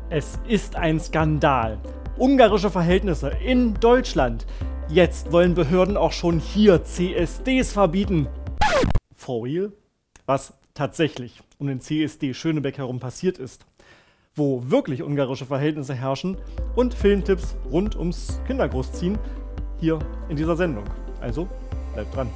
Es ist ein Skandal. Ungarische Verhältnisse in Deutschland. Jetzt wollen Behörden auch schon hier CSDs verbieten. For real? Was tatsächlich um den CSD Schönebeck herum passiert ist. Wo wirklich ungarische Verhältnisse herrschen und Filmtipps rund ums Kindergroßziehen hier in dieser Sendung. Also bleibt dran.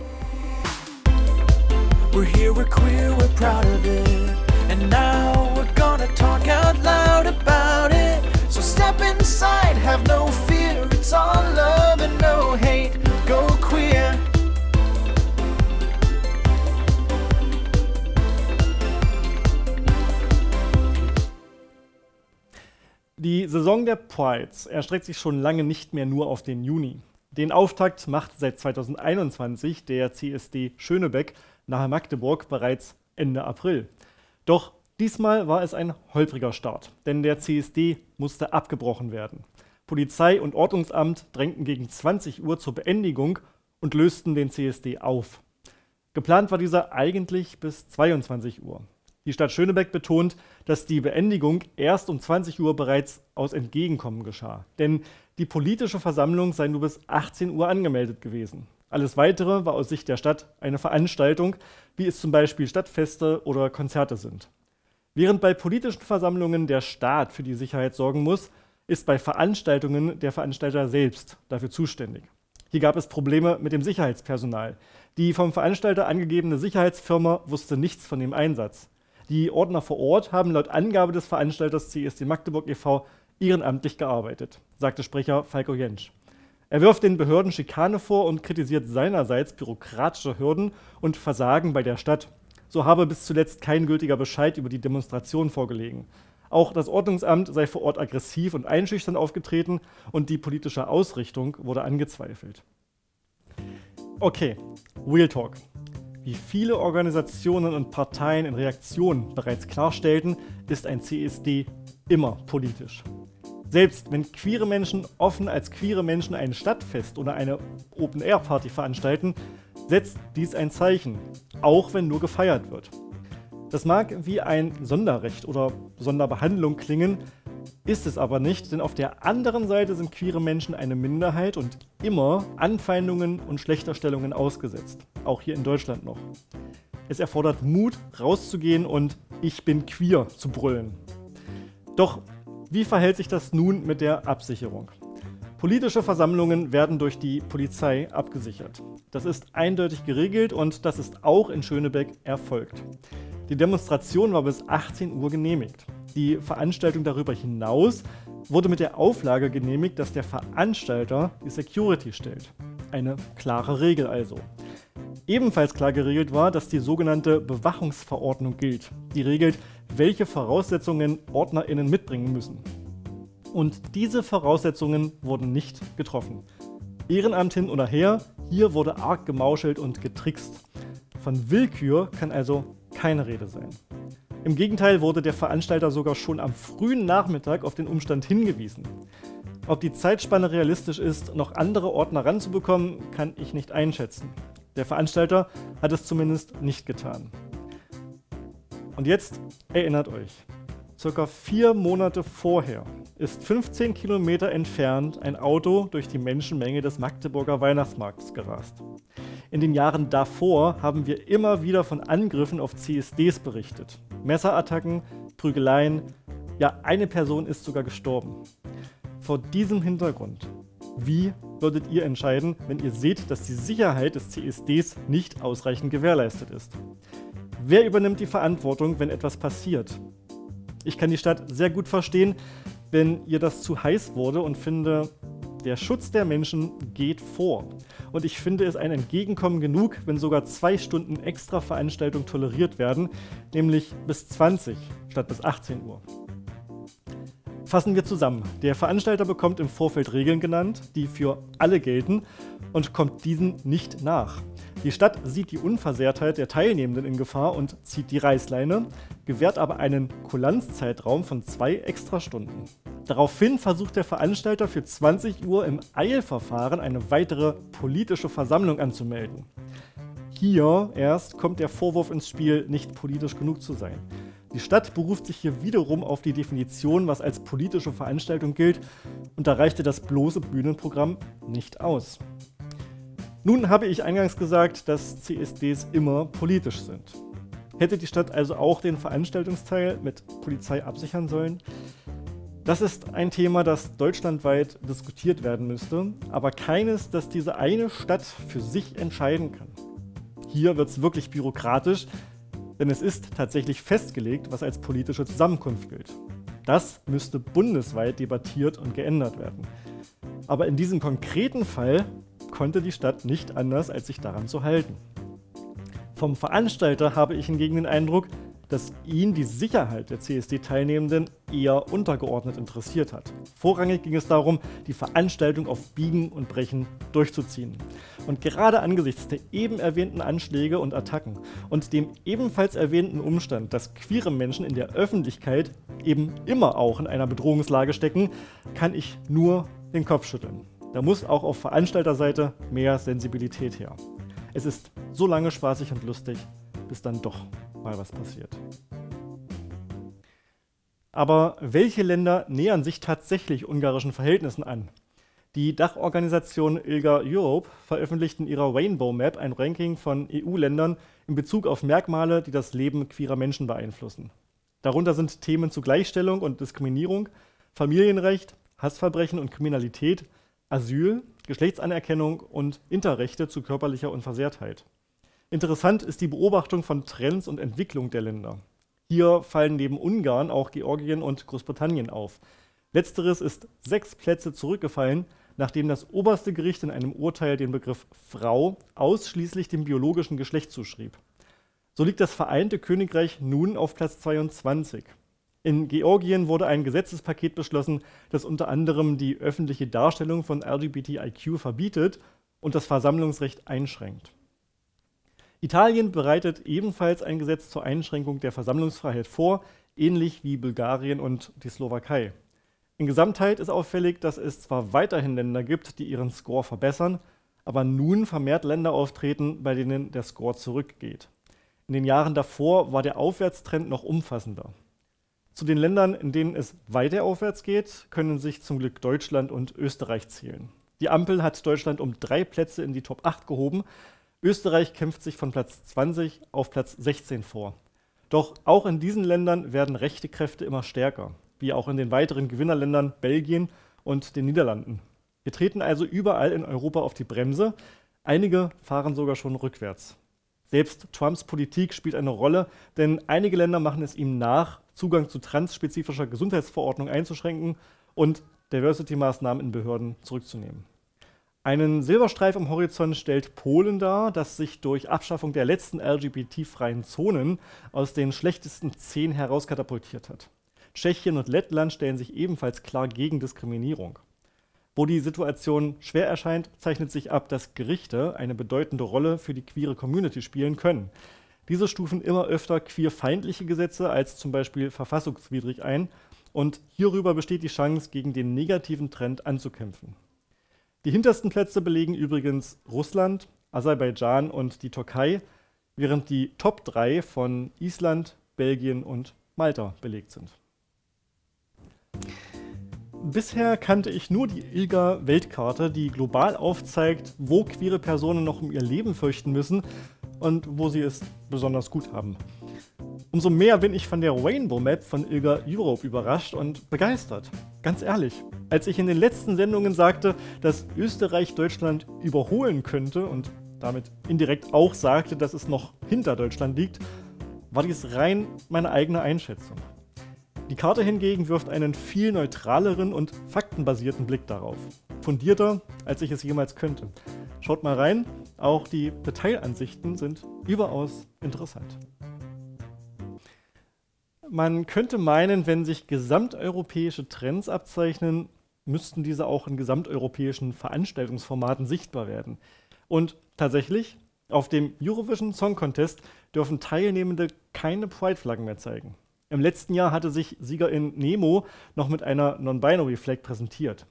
We're here, we're queer, we're proud of it. And now we're gonna talk out loud about it. So step inside, have no fear. It's all love and no hate. Go queer. Die Saison der Prides erstreckt sich schon lange nicht mehr nur auf den Juni. Den Auftakt macht seit 2021 der CSD Schönebeck nahe Magdeburg bereits Ende April. Doch diesmal war es ein holpriger Start, denn der CSD musste abgebrochen werden. Polizei und Ordnungsamt drängten gegen 20 Uhr zur Beendigung und lösten den CSD auf. Geplant war dieser eigentlich bis 22 Uhr. Die Stadt Schönebeck betont, dass die Beendigung erst um 20 Uhr bereits aus Entgegenkommen geschah. Denn die politische Versammlung sei nur bis 18 Uhr angemeldet gewesen. Alles Weitere war aus Sicht der Stadt eine Veranstaltung, wie es zum Beispiel Stadtfeste oder Konzerte sind. Während bei politischen Versammlungen der Staat für die Sicherheit sorgen muss, ist bei Veranstaltungen der Veranstalter selbst dafür zuständig. Hier gab es Probleme mit dem Sicherheitspersonal. Die vom Veranstalter angegebene Sicherheitsfirma wusste nichts von dem Einsatz. Die Ordner vor Ort haben laut Angabe des Veranstalters CSD Magdeburg e.V. ehrenamtlich gearbeitet, sagte Sprecher Falko Jentsch. Er wirft den Behörden Schikane vor und kritisiert seinerseits bürokratische Hürden und Versagen bei der Stadt. So habe bis zuletzt kein gültiger Bescheid über die Demonstration vorgelegen. Auch das Ordnungsamt sei vor Ort aggressiv und einschüchternd aufgetreten und die politische Ausrichtung wurde angezweifelt. Okay, Real Talk. Wie viele Organisationen und Parteien in Reaktion bereits klarstellten, ist ein CSD immer politisch. Selbst wenn queere Menschen offen als queere Menschen ein Stadtfest oder eine Open-Air-Party veranstalten, setzt dies ein Zeichen, auch wenn nur gefeiert wird. Das mag wie ein Sonderrecht oder Sonderbehandlung klingen, ist es aber nicht, denn auf der anderen Seite sind queere Menschen eine Minderheit und immer Anfeindungen und Schlechterstellungen ausgesetzt, auch hier in Deutschland noch. Es erfordert Mut, rauszugehen und „Ich bin queer" zu brüllen. Doch wie verhält sich das nun mit der Absicherung? Politische Versammlungen werden durch die Polizei abgesichert. Das ist eindeutig geregelt und das ist auch in Schönebeck erfolgt. Die Demonstration war bis 18 Uhr genehmigt. Die Veranstaltung darüber hinaus wurde mit der Auflage genehmigt, dass der Veranstalter die Security stellt. Eine klare Regel also. Ebenfalls klar geregelt war, dass die sogenannte Bewachungsverordnung gilt. Die regelt, welche Voraussetzungen OrdnerInnen mitbringen müssen. Und diese Voraussetzungen wurden nicht getroffen. Ehrenamt hin oder her, hier wurde arg gemauschelt und getrickst. Von Willkür kann also keine Rede sein. Im Gegenteil wurde der Veranstalter sogar schon am frühen Nachmittag auf den Umstand hingewiesen. Ob die Zeitspanne realistisch ist, noch andere Ordner ranzubekommen, kann ich nicht einschätzen. Der Veranstalter hat es zumindest nicht getan. Und jetzt erinnert euch, circa 4 Monate vorher ist 15 Kilometer entfernt ein Auto durch die Menschenmenge des Magdeburger Weihnachtsmarkts gerast. In den Jahren davor haben wir immer wieder von Angriffen auf CSDs berichtet. Messerattacken, Prügeleien, ja, eine Person ist sogar gestorben. Vor diesem Hintergrund, wie würdet ihr entscheiden, wenn ihr seht, dass die Sicherheit des CSDs nicht ausreichend gewährleistet ist? Wer übernimmt die Verantwortung, wenn etwas passiert? Ich kann die Stadt sehr gut verstehen, wenn ihr das zu heiß wurde und finde, der Schutz der Menschen geht vor. Und ich finde es ein Entgegenkommen genug, wenn sogar 2 Stunden extra Veranstaltung toleriert werden, nämlich bis 20 statt bis 18 Uhr. Fassen wir zusammen. Der Veranstalter bekommt im Vorfeld Regeln genannt, die für alle gelten und kommt diesen nicht nach. Die Stadt sieht die Unversehrtheit der Teilnehmenden in Gefahr und zieht die Reißleine, gewährt aber einen Kulanzzeitraum von 2 Extrastunden. Daraufhin versucht der Veranstalter für 20 Uhr im Eilverfahren eine weitere politische Versammlung anzumelden. Hier erst kommt der Vorwurf ins Spiel, nicht politisch genug zu sein. Die Stadt beruft sich hier wiederum auf die Definition, was als politische Veranstaltung gilt, und da reichte das bloße Bühnenprogramm nicht aus. Nun habe ich eingangs gesagt, dass CSDs immer politisch sind. Hätte die Stadt also auch den Veranstaltungsteil mit Polizei absichern sollen? Das ist ein Thema, das deutschlandweit diskutiert werden müsste, aber keines, das diese eine Stadt für sich entscheiden kann. Hier wird es wirklich bürokratisch, denn es ist tatsächlich festgelegt, was als politische Zusammenkunft gilt. Das müsste bundesweit debattiert und geändert werden. Aber in diesem konkreten Fall konnte die Stadt nicht anders, als sich daran zu halten. Vom Veranstalter habe ich hingegen den Eindruck, dass ihn die Sicherheit der CSD-Teilnehmenden eher untergeordnet interessiert hat. Vorrangig ging es darum, die Veranstaltung auf Biegen und Brechen durchzuziehen. Und gerade angesichts der eben erwähnten Anschläge und Attacken und dem ebenfalls erwähnten Umstand, dass queere Menschen in der Öffentlichkeit eben immer auch in einer Bedrohungslage stecken, kann ich nur den Kopf schütteln. Da muss auch auf Veranstalterseite mehr Sensibilität her. Es ist so lange spaßig und lustig, bis dann doch mal was passiert. Aber welche Länder nähern sich tatsächlich ungarischen Verhältnissen an? Die Dachorganisation ILGA Europe veröffentlicht in ihrer Rainbow Map ein Ranking von EU-Ländern in Bezug auf Merkmale, die das Leben queerer Menschen beeinflussen. Darunter sind Themen zu Gleichstellung und Diskriminierung, Familienrecht, Hassverbrechen und Kriminalität, Asyl, Geschlechtsanerkennung und Interrechte zu körperlicher Unversehrtheit. Interessant ist die Beobachtung von Trends und Entwicklung der Länder. Hier fallen neben Ungarn auch Georgien und Großbritannien auf. Letzteres ist 6 Plätze zurückgefallen, nachdem das oberste Gericht in einem Urteil den Begriff Frau ausschließlich dem biologischen Geschlecht zuschrieb. So liegt das Vereinte Königreich nun auf Platz 22. In Georgien wurde ein Gesetzespaket beschlossen, das unter anderem die öffentliche Darstellung von LGBTIQ verbietet und das Versammlungsrecht einschränkt. Italien bereitet ebenfalls ein Gesetz zur Einschränkung der Versammlungsfreiheit vor, ähnlich wie Bulgarien und die Slowakei. In Gesamtheit ist auffällig, dass es zwar weiterhin Länder gibt, die ihren Score verbessern, aber nun vermehrt Länder auftreten, bei denen der Score zurückgeht. In den Jahren davor war der Aufwärtstrend noch umfassender. Zu den Ländern, in denen es weiter aufwärts geht, können sich zum Glück Deutschland und Österreich zählen. Die Ampel hat Deutschland um 3 Plätze in die Top 8 gehoben. Österreich kämpft sich von Platz 20 auf Platz 16 vor. Doch auch in diesen Ländern werden rechte Kräfte immer stärker, wie auch in den weiteren Gewinnerländern Belgien und den Niederlanden. Wir treten also überall in Europa auf die Bremse. Einige fahren sogar schon rückwärts. Selbst Trumps Politik spielt eine Rolle, denn einige Länder machen es ihm nach, Zugang zu transspezifischer Gesundheitsverordnung einzuschränken und Diversity-Maßnahmen in Behörden zurückzunehmen. Einen Silberstreif am Horizont stellt Polen dar, das sich durch Abschaffung der letzten LGBT-freien Zonen aus den schlechtesten 10 herauskatapultiert hat. Tschechien und Lettland stellen sich ebenfalls klar gegen Diskriminierung. Wo die Situation schwer erscheint, zeichnet sich ab, dass Gerichte eine bedeutende Rolle für die queere Community spielen können. Diese stufen immer öfter queerfeindliche Gesetze als zum Beispiel verfassungswidrig ein und hierüber besteht die Chance, gegen den negativen Trend anzukämpfen. Die hintersten Plätze belegen übrigens Russland, Aserbaidschan und die Türkei, während die Top 3 von Island, Belgien und Malta belegt sind. Bisher kannte ich nur die ILGA-Weltkarte, die global aufzeigt, wo queere Personen noch um ihr Leben fürchten müssen und wo sie es besonders gut haben. Umso mehr bin ich von der Rainbow Map von ILGA Europe überrascht und begeistert. Ganz ehrlich, als ich in den letzten Sendungen sagte, dass Österreich Deutschland überholen könnte und damit indirekt auch sagte, dass es noch hinter Deutschland liegt, war dies rein meine eigene Einschätzung. Die Karte hingegen wirft einen viel neutraleren und faktenbasierten Blick darauf. Fundierter, als ich es jemals könnte. Schaut mal rein, auch die Detailansichten sind überaus interessant. Man könnte meinen, wenn sich gesamteuropäische Trends abzeichnen, müssten diese auch in gesamteuropäischen Veranstaltungsformaten sichtbar werden. Und tatsächlich, auf dem Eurovision Song Contest dürfen Teilnehmende keine Pride-Flaggen mehr zeigen. Im letzten Jahr hatte sich Siegerin Nemo noch mit einer Non-Binary Flag präsentiert.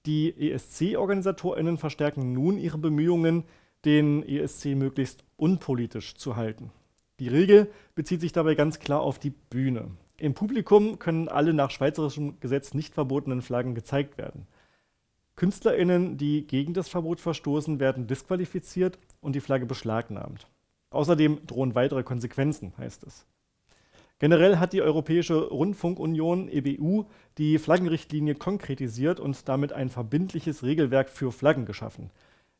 Die ESC-OrganisatorInnen verstärken nun ihre Bemühungen, den ESC möglichst unpolitisch zu halten. Die Regel bezieht sich dabei ganz klar auf die Bühne. Im Publikum können alle nach schweizerischem Gesetz nicht verbotenen Flaggen gezeigt werden. KünstlerInnen, die gegen das Verbot verstoßen, werden disqualifiziert und die Flagge beschlagnahmt. Außerdem drohen weitere Konsequenzen, heißt es. Generell hat die Europäische Rundfunkunion (EBU) die Flaggenrichtlinie konkretisiert und damit ein verbindliches Regelwerk für Flaggen geschaffen.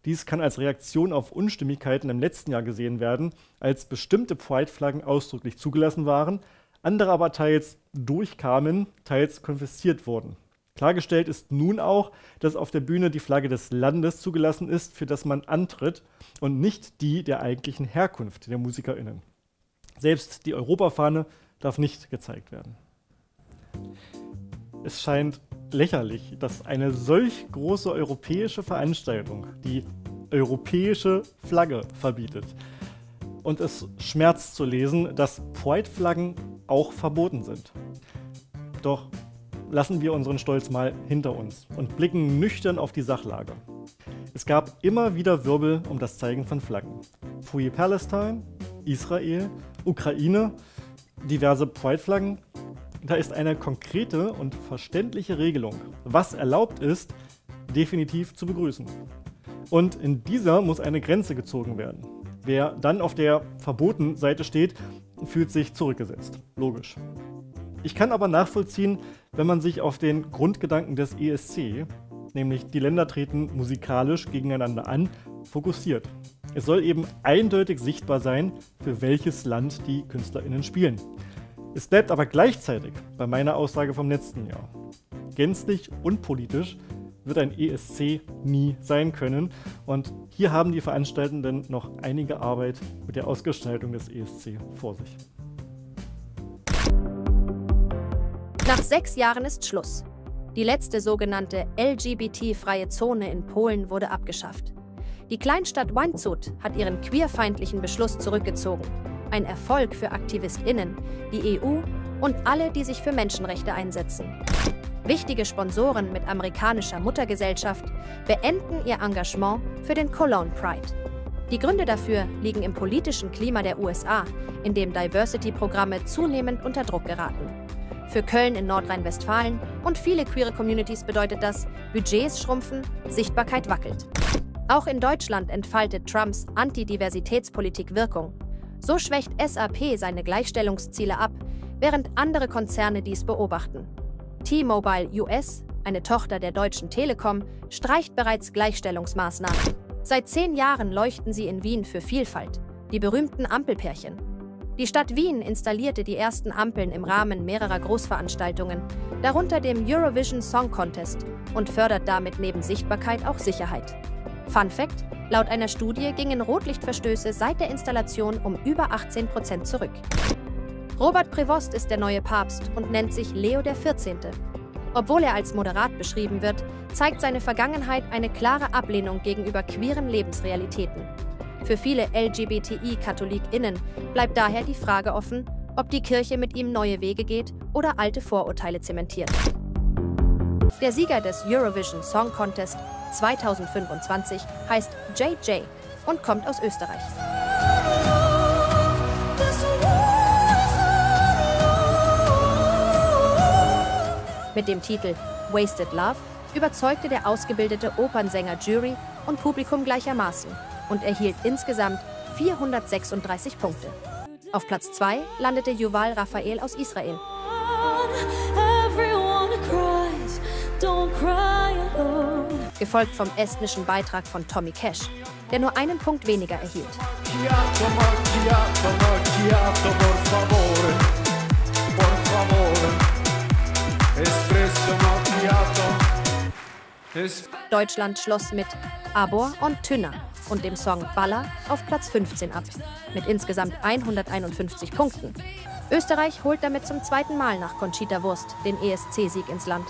Dies kann als Reaktion auf Unstimmigkeiten im letzten Jahr gesehen werden, als bestimmte Pride-Flaggen ausdrücklich zugelassen waren, andere aber teils durchkamen, teils konfisziert wurden. Klargestellt ist nun auch, dass auf der Bühne die Flagge des Landes zugelassen ist, für das man antritt, und nicht die der eigentlichen Herkunft der MusikerInnen. Selbst die Europafahne darf nicht gezeigt werden. Es scheint lächerlich, dass eine solch große europäische Veranstaltung die europäische Flagge verbietet. Und es schmerzt zu lesen, dass Pride-Flaggen auch verboten sind. Doch lassen wir unseren Stolz mal hinter uns und blicken nüchtern auf die Sachlage. Es gab immer wieder Wirbel um das Zeigen von Flaggen. Free Palestine, Israel, Ukraine, diverse Pride-Flaggen. Da ist eine konkrete und verständliche Regelung, was erlaubt ist, definitiv zu begrüßen. Und in dieser muss eine Grenze gezogen werden. Wer dann auf der verbotenen Seite steht, fühlt sich zurückgesetzt. Logisch. Ich kann aber nachvollziehen, wenn man sich auf den Grundgedanken des ESC, nämlich die Länder treten musikalisch gegeneinander an, fokussiert. Es soll eben eindeutig sichtbar sein, für welches Land die KünstlerInnen spielen. Es bleibt aber gleichzeitig bei meiner Aussage vom letzten Jahr. Gänzlich unpolitisch wird ein ESC nie sein können, und hier haben die Veranstaltenden noch einige Arbeit mit der Ausgestaltung des ESC vor sich. Nach 6 Jahren ist Schluss. Die letzte sogenannte LGBT-freie Zone in Polen wurde abgeschafft. Die Kleinstadt Wałęsy hat ihren queerfeindlichen Beschluss zurückgezogen. Ein Erfolg für AktivistInnen, die EU und alle, die sich für Menschenrechte einsetzen. Wichtige Sponsoren mit amerikanischer Muttergesellschaft beenden ihr Engagement für den Cologne Pride. Die Gründe dafür liegen im politischen Klima der USA, in dem Diversity-Programme zunehmend unter Druck geraten. Für Köln in Nordrhein-Westfalen und viele queere Communities bedeutet das, Budgets schrumpfen, Sichtbarkeit wackelt. Auch in Deutschland entfaltet Trumps Antidiversitätspolitik Wirkung. So schwächt SAP seine Gleichstellungsziele ab, während andere Konzerne dies beobachten. T-Mobile US, eine Tochter der Deutschen Telekom, streicht bereits Gleichstellungsmaßnahmen. Seit 10 Jahren leuchten sie in Wien für Vielfalt, die berühmten Ampelpärchen. Die Stadt Wien installierte die ersten Ampeln im Rahmen mehrerer Großveranstaltungen, darunter dem Eurovision Song Contest, und fördert damit neben Sichtbarkeit auch Sicherheit. Fun Fact: Laut einer Studie gingen Rotlichtverstöße seit der Installation um über 18% zurück. Robert Prevost ist der neue Papst und nennt sich Leo XIV. Obwohl er als moderat beschrieben wird, zeigt seine Vergangenheit eine klare Ablehnung gegenüber queeren Lebensrealitäten. Für viele LGBTI-KatholikInnen bleibt daher die Frage offen, ob die Kirche mit ihm neue Wege geht oder alte Vorurteile zementiert. Der Sieger des Eurovision Song Contest 2025 heißt JJ und kommt aus Österreich. Mit dem Titel Wasted Love überzeugte der ausgebildete Opernsänger Jury und Publikum gleichermaßen und erhielt insgesamt 436 Punkte. Auf Platz 2 landete Yuval Raphael aus Israel. Gefolgt vom estnischen Beitrag von Tommy Cash, der nur einen Punkt weniger erhielt. Deutschland schloss mit Abor und Tünner und dem Song Baller auf Platz 15 ab, mit insgesamt 151 Punkten. Österreich holt damit zum 2. Mal nach Conchita Wurst den ESC-Sieg ins Land.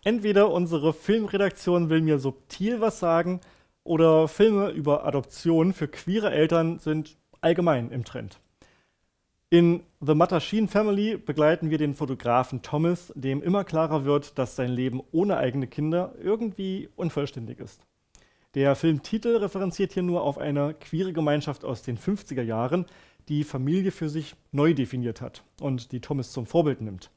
Entweder unsere Filmredaktion will mir subtil was sagen, oder Filme über Adoption für queere Eltern sind allgemein im Trend. In The Mattachine Family begleiten wir den Fotografen Thomas, dem immer klarer wird, dass sein Leben ohne eigene Kinder irgendwie unvollständig ist. Der Filmtitel referenziert hier nur auf eine queere Gemeinschaft aus den 50er Jahren, die Familie für sich neu definiert hat und die Thomas zum Vorbild nimmt.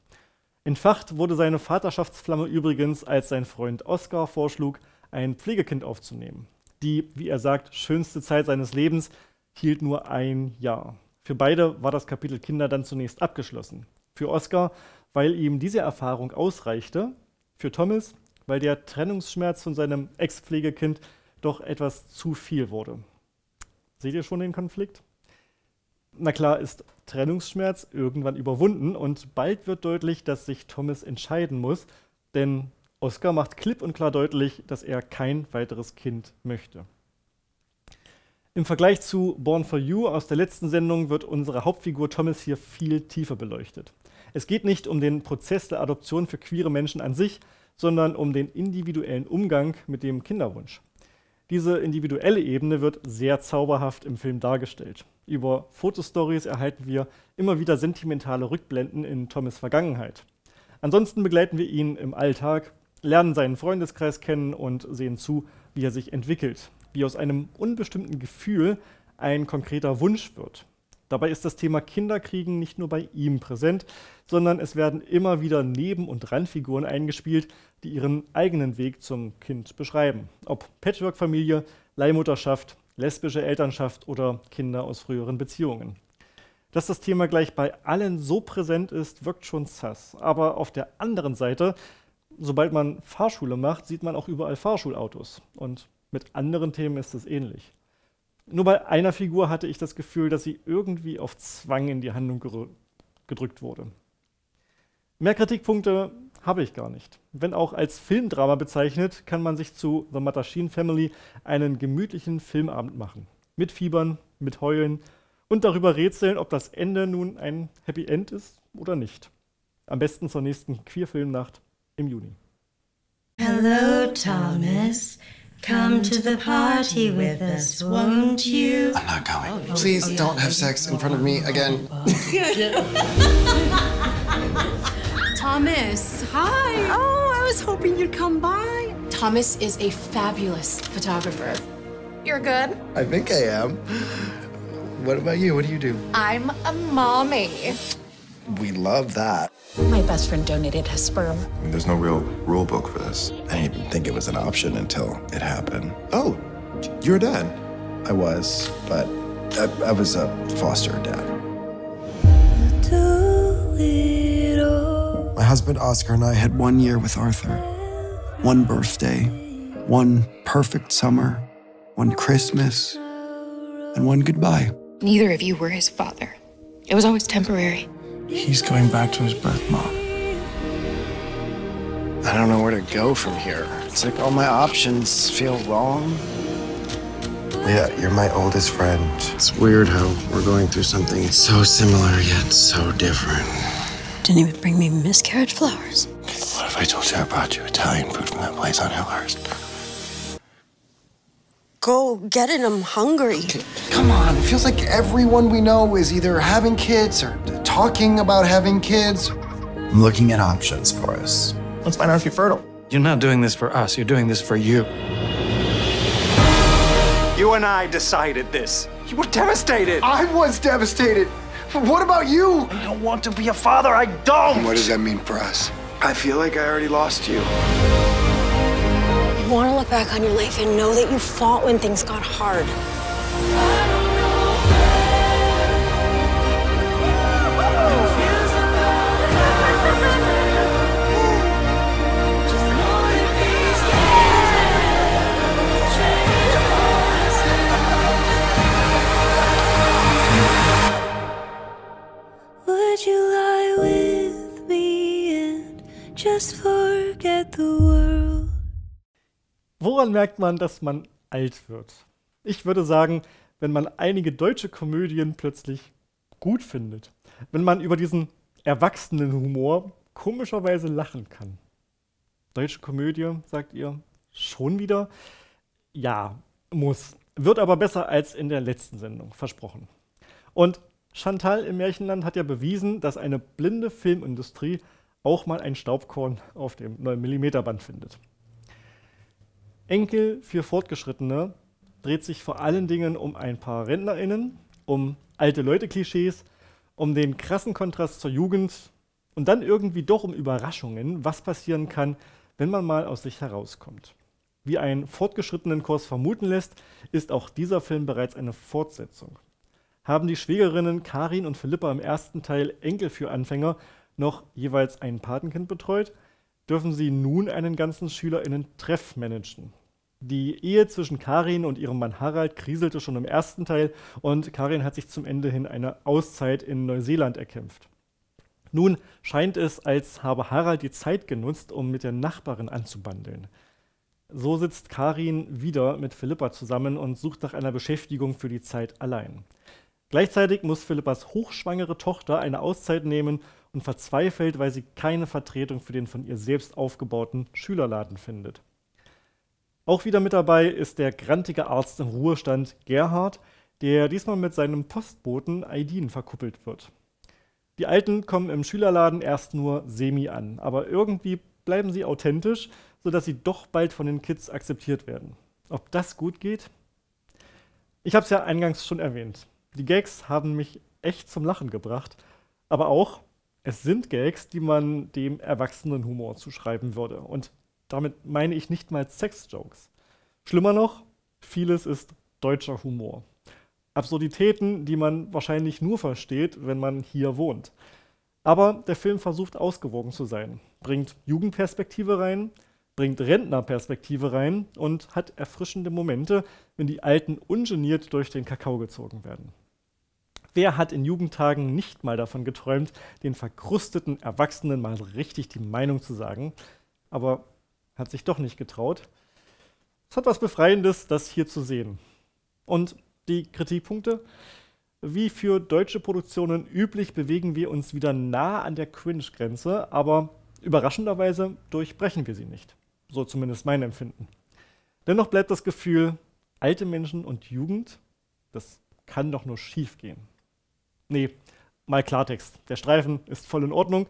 Entfacht wurde seine Vaterschaftsflamme übrigens, als sein Freund Oscar vorschlug, ein Pflegekind aufzunehmen. Die, wie er sagt, schönste Zeit seines Lebens hielt nur ein Jahr. Für beide war das Kapitel Kinder dann zunächst abgeschlossen. Für Oscar, weil ihm diese Erfahrung ausreichte. Für Thomas, weil der Trennungsschmerz von seinem Ex-Pflegekind doch etwas zu viel wurde. Seht ihr schon den Konflikt? Na klar ist Trennungsschmerz irgendwann überwunden und bald wird deutlich, dass sich Thomas entscheiden muss, denn Oscar macht klipp und klar deutlich, dass er kein weiteres Kind möchte. Im Vergleich zu Born for You aus der letzten Sendung wird unsere Hauptfigur Thomas hier viel tiefer beleuchtet. Es geht nicht um den Prozess der Adoption für queere Menschen an sich, sondern um den individuellen Umgang mit dem Kinderwunsch. Diese individuelle Ebene wird sehr zauberhaft im Film dargestellt. Über Fotostories erhalten wir immer wieder sentimentale Rückblenden in Thomas' Vergangenheit. Ansonsten begleiten wir ihn im Alltag, lernen seinen Freundeskreis kennen und sehen zu, wie er sich entwickelt, wie aus einem unbestimmten Gefühl ein konkreter Wunsch wird. Dabei ist das Thema Kinderkriegen nicht nur bei ihm präsent, sondern es werden immer wieder Neben- und Randfiguren eingespielt, die ihren eigenen Weg zum Kind beschreiben. Ob Patchwork-Familie, Leihmutterschaft, lesbische Elternschaft oder Kinder aus früheren Beziehungen. Dass das Thema gleich bei allen so präsent ist, wirkt schon sass. Aber auf der anderen Seite, sobald man Fahrschule macht, sieht man auch überall Fahrschulautos. Und mit anderen Themen ist es ähnlich. Nur bei einer Figur hatte ich das Gefühl, dass sie irgendwie auf Zwang in die Handlung gedrückt wurde. Mehr Kritikpunkte habe ich gar nicht. Wenn auch als Filmdrama bezeichnet, kann man sich zu The Mattachine Family einen gemütlichen Filmabend machen. Mit Fiebern, mit Heulen und darüber rätseln, ob das Ende nun ein Happy End ist oder nicht. Am besten zur nächsten Queerfilmnacht im Juni. Hello, Thomas. Come to the party with us, won't you? I'm not going. Please don't have sex in front of me again. Thomas, hi. Oh, I was hoping you'd come by. Thomas is a fabulous photographer. You're good? I think I am. What about you? What do you do? I'm a mommy. We love that. My best friend donated his sperm. There's no real rule book for this. I didn't even think it was an option until it happened. Oh, you're a dad. I was, but I was a foster dad. My husband Oscar and I had 1 year with Arthur. 1 birthday, 1 perfect summer, 1 Christmas, and 1 goodbye. Neither of you were his father. It was always temporary. He's going back to his birth mom. I don't know where to go from here. It's like all my options feel wrong. Yeah, you're my oldest friend. It's weird how we're going through something so similar yet so different. Didn't even bring me miscarriage flowers. What if I told you I brought you Italian food from that place on Hillhurst? Go get it, I'm hungry. Come on, it feels like everyone we know is either having kids or talking about having kids. I'm looking at options for us. Let's find out if you're fertile. You're not doing this for us, you're doing this for you. You and I decided this. You were devastated. I was devastated. What about you? I don't want to be a father, I don't. What does that mean for us? I feel like I already lost you. You want to look back on your life and know that you fought when things got hard. Would you lie with me and just forget the world? Woran merkt man, dass man alt wird? Ich würde sagen, wenn man einige deutsche Komödien plötzlich gut findet. Wenn man über diesen erwachsenen Humor komischerweise lachen kann. Deutsche Komödie, sagt ihr? Schon wieder? Ja, muss. Wird aber besser als in der letzten Sendung, versprochen. Und Chantal im Märchenland hat ja bewiesen, dass eine blinde Filmindustrie auch mal ein Staubkorn auf dem 9mm-Band findet. Enkel für Fortgeschrittene dreht sich vor allen Dingen um ein paar RentnerInnen, um alte Leute-Klischees, um den krassen Kontrast zur Jugend und dann irgendwie doch um Überraschungen, was passieren kann, wenn man mal aus sich herauskommt. Wie ein Fortgeschrittenenkurs vermuten lässt, ist auch dieser Film bereits eine Fortsetzung. Haben die Schwägerinnen Karin und Philippa im ersten Teil Enkel für Anfänger noch jeweils ein Patenkind betreut, dürfen sie nun einen ganzen SchülerInnen-Treff managen. Die Ehe zwischen Karin und ihrem Mann Harald kriselte schon im ersten Teil und Karin hat sich zum Ende hin eine Auszeit in Neuseeland erkämpft. Nun scheint es, als habe Harald die Zeit genutzt, um mit der Nachbarin anzubandeln. So sitzt Karin wieder mit Philippa zusammen und sucht nach einer Beschäftigung für die Zeit allein. Gleichzeitig muss Philippas hochschwangere Tochter eine Auszeit nehmen und verzweifelt, weil sie keine Vertretung für den von ihr selbst aufgebauten Schülerladen findet. Auch wieder mit dabei ist der grantige Arzt im Ruhestand Gerhard, der diesmal mit seinem Postboten Aydin verkuppelt wird. Die Alten kommen im Schülerladen erst nur semi an, aber irgendwie bleiben sie authentisch, sodass sie doch bald von den Kids akzeptiert werden. Ob das gut geht? Ich habe es ja eingangs schon erwähnt. Die Gags haben mich echt zum Lachen gebracht, aber auch, es sind Gags, die man dem Erwachsenenhumor zuschreiben würde. Und damit meine ich nicht mal Sex-Jokes. Schlimmer noch, vieles ist deutscher Humor. Absurditäten, die man wahrscheinlich nur versteht, wenn man hier wohnt. Aber der Film versucht ausgewogen zu sein, bringt Jugendperspektive rein, bringt Rentnerperspektive rein und hat erfrischende Momente, wenn die Alten ungeniert durch den Kakao gezogen werden. Wer hat in Jugendtagen nicht mal davon geträumt, den verkrusteten Erwachsenen mal richtig die Meinung zu sagen, aber hat sich doch nicht getraut? Es hat was Befreiendes, das hier zu sehen. Und die Kritikpunkte? Wie für deutsche Produktionen üblich bewegen wir uns wieder nah an der Cringe-Grenze, aber überraschenderweise durchbrechen wir sie nicht. So zumindest mein Empfinden. Dennoch bleibt das Gefühl, alte Menschen und Jugend, das kann doch nur schief gehen. Nee, mal Klartext. Der Streifen ist voll in Ordnung,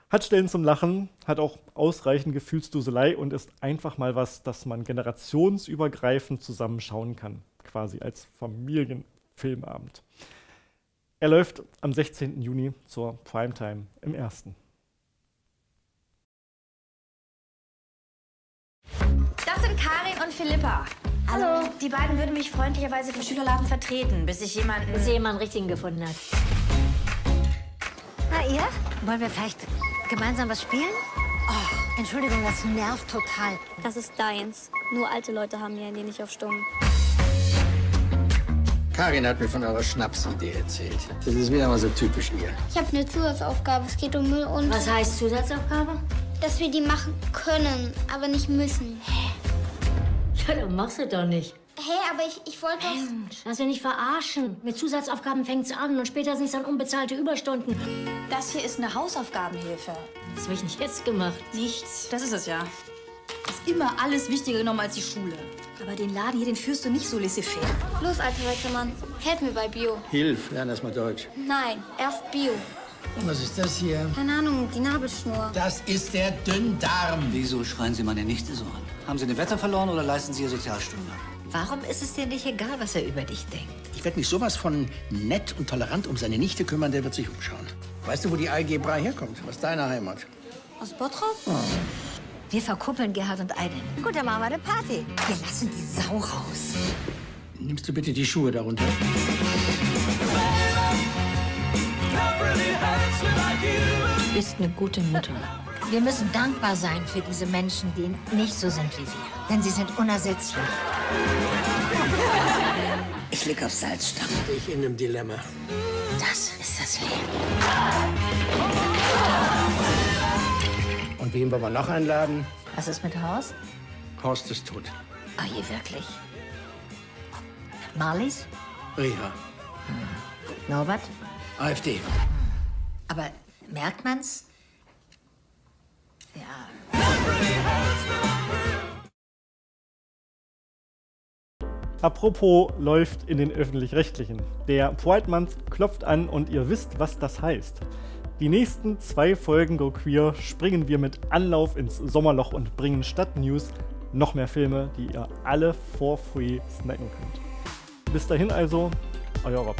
hat Stellen zum Lachen, hat auch ausreichend Gefühlsduselei und ist einfach mal was, das man generationsübergreifend zusammenschauen kann. Quasi als Familienfilmabend. Er läuft am 16. Juni zur Primetime im 1. Das sind Karin und Philippa. Hallo. Die beiden würden mich freundlicherweise für Schülerladen vertreten, bis sie jemanden richtigen gefunden hat. Na ihr? Wollen wir vielleicht gemeinsam was spielen? Oh, Entschuldigung, das nervt total. Das ist deins. Nur alte Leute haben ihr Handy nicht auf Stumm. Karin hat mir von eurer Schnapsidee erzählt. Das ist wieder mal so typisch ihr. Ich habe eine Zusatzaufgabe. Es geht um Müll und... Was heißt Zusatzaufgabe? Dass wir die machen können, aber nicht müssen. Ja, dann machst du doch nicht. Hey, aber ich wollte doch... Mensch, lass dich nicht verarschen. Mit Zusatzaufgaben fängt's an und später sind es dann unbezahlte Überstunden. Das hier ist eine Hausaufgabenhilfe. Das habe ich nicht jetzt gemacht. Nichts. Das ist es ja. Ist immer alles wichtiger genommen als die Schule. Aber den Laden hier, den führst du nicht so laissez-faire. Los, alter weißer Mann. Helf mir bei Bio. Hilf, lern erst mal Deutsch. Nein, erst Bio. Und was ist das hier? Keine Ahnung, die Nabelschnur. Das ist der Dünndarm. Wieso schreien Sie meine Nichte so an? Haben Sie den Wetter verloren oder leisten Sie Ihr Sozialstunden ab? Warum ist es dir nicht egal, was er über dich denkt? Ich werde mich sowas von nett und tolerant um seine Nichte kümmern, der wird sich umschauen. Weißt du, wo die Algebra herkommt? Aus deiner Heimat. Aus Bottrop? Oh. Wir verkuppeln Gerhard und Aydin. Gut, dann machen wir eine Party. Wir lassen die Sau raus. Nimmst du bitte die Schuhe darunter? Du bist eine gute Mutter. Wir müssen dankbar sein für diese Menschen, die nicht so sind wie wir. Denn sie sind unersetzlich. Ich leg auf Salzstangen. Ich in einem Dilemma. Das ist das Leben. Und wen wollen wir noch einladen? Was ist mit Horst? Horst ist tot. Oh je, wirklich? Marlies? Reha. Norbert? AfD. Aber merkt man's? Ja. Apropos läuft in den Öffentlich-Rechtlichen. Der Pride Month klopft an und ihr wisst, was das heißt. Die nächsten 2 Folgen Go Queer springen wir mit Anlauf ins Sommerloch und bringen statt News noch mehr Filme, die ihr alle for free snacken könnt. Bis dahin also, euer Rob.